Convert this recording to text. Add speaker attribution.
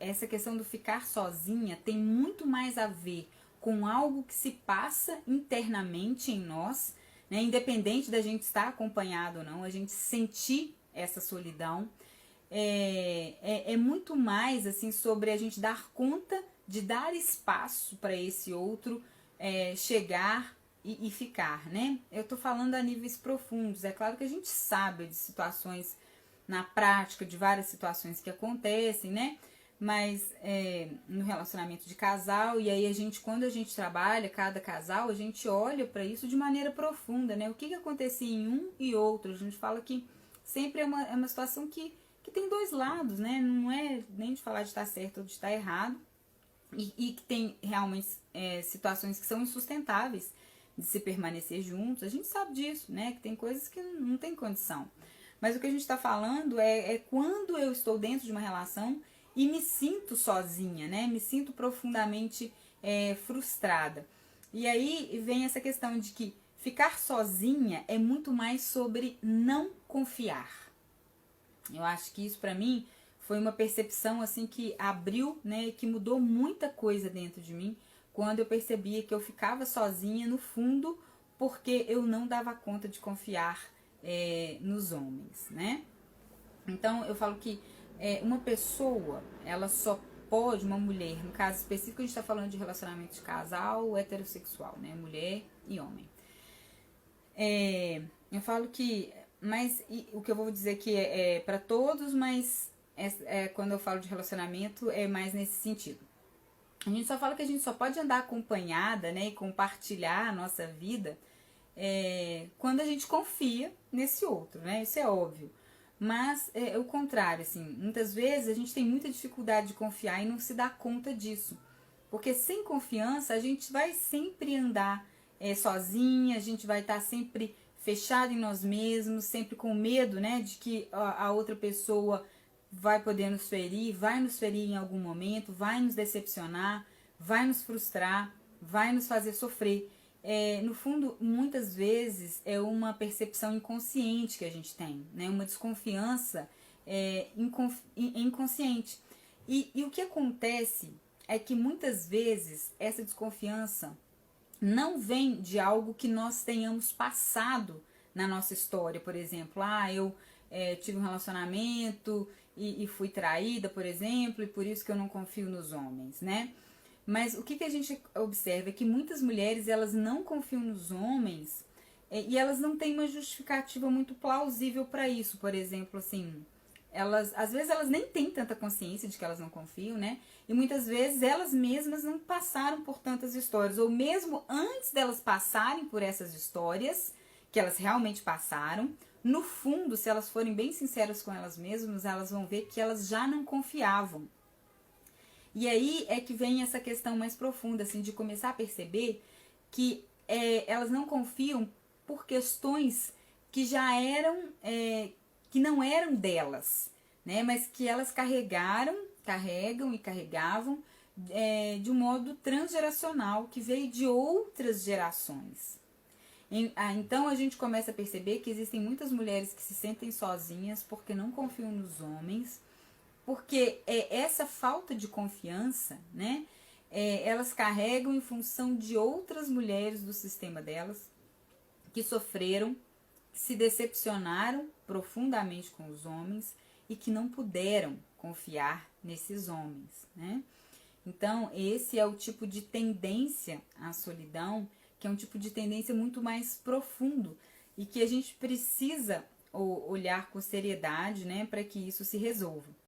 Speaker 1: essa questão do ficar sozinha tem muito mais a ver com algo que se passa internamente em nós, né? Independente da gente estar acompanhado ou não, a gente sentir essa solidão. É muito mais assim sobre a gente dar conta de dar espaço para esse outro chegar e ficar, né? Eu tô falando a níveis profundos. É claro que a gente sabe de situações na prática, de várias situações que acontecem, né? Mas no relacionamento de casal, e aí a gente, quando a gente trabalha, cada casal, a gente olha para isso de maneira profunda, né? O que acontecia em um e outro. A gente fala que sempre é uma situação que tem dois lados, né? Não é nem de falar de estar certo ou de estar errado, e que tem realmente situações que são insustentáveis de se permanecer juntos. A gente sabe disso, né? Que tem coisas que não tem condição. Mas o que a gente está falando é quando eu estou dentro de uma relação e me sinto sozinha, né? Me sinto profundamente frustrada. E aí vem essa questão de que ficar sozinha é muito mais sobre não confiar. Eu acho que isso para mim foi uma percepção assim que abriu, né, que mudou muita coisa dentro de mim quando eu percebia que eu ficava sozinha no fundo porque eu não dava conta de confiar nos homens, né? Então eu falo que uma pessoa, ela só pode, uma mulher, no caso específico a gente está falando de relacionamento de casal heterossexual, né, mulher e homem. Eu falo que, mas o que eu vou dizer que é para todos, mas quando eu falo de relacionamento é mais nesse sentido. A gente só fala que a gente só pode andar acompanhada, né, e compartilhar a nossa vida quando a gente confia nesse outro, né? Isso é óbvio. Mas é o contrário, assim, muitas vezes a gente tem muita dificuldade de confiar e não se dá conta disso. Porque sem confiança a gente vai sempre andar sozinha, a gente vai estar sempre fechado em nós mesmos, sempre com medo, né, de que a outra pessoa vai poder nos ferir, vai nos ferir em algum momento, vai nos decepcionar, vai nos frustrar, vai nos fazer sofrer. No fundo, muitas vezes é uma percepção inconsciente que a gente tem, né? Uma desconfiança inconsciente. E o que acontece é que muitas vezes essa desconfiança não vem de algo que nós tenhamos passado na nossa história. Por exemplo, eu tive um relacionamento e fui traída, por exemplo, e por isso que eu não confio nos homens, né? Mas o que a gente observa é que muitas mulheres, elas não confiam nos homens e elas não têm uma justificativa muito plausível para isso. Por exemplo, assim, às vezes elas nem têm tanta consciência de que elas não confiam, né? E muitas vezes elas mesmas não passaram por tantas histórias, ou mesmo antes delas passarem por essas histórias, que elas realmente passaram, no fundo, se elas forem bem sinceras com elas mesmas, elas vão ver que elas já não confiavam. E aí é que vem essa questão mais profunda, assim, de começar a perceber que elas não confiam por questões que já eram, que não eram delas, né? Mas que elas carregam e carregavam de um modo transgeracional, que veio de outras gerações. Então a gente começa a perceber que existem muitas mulheres que se sentem sozinhas porque não confiam nos homens, porque essa falta de confiança, né, elas carregam em função de outras mulheres do sistema delas que sofreram, que se decepcionaram profundamente com os homens e que não puderam confiar nesses homens, né? Então, esse é o tipo de tendência à solidão, que é um tipo de tendência muito mais profundo e que a gente precisa olhar com seriedade, né, para que isso se resolva.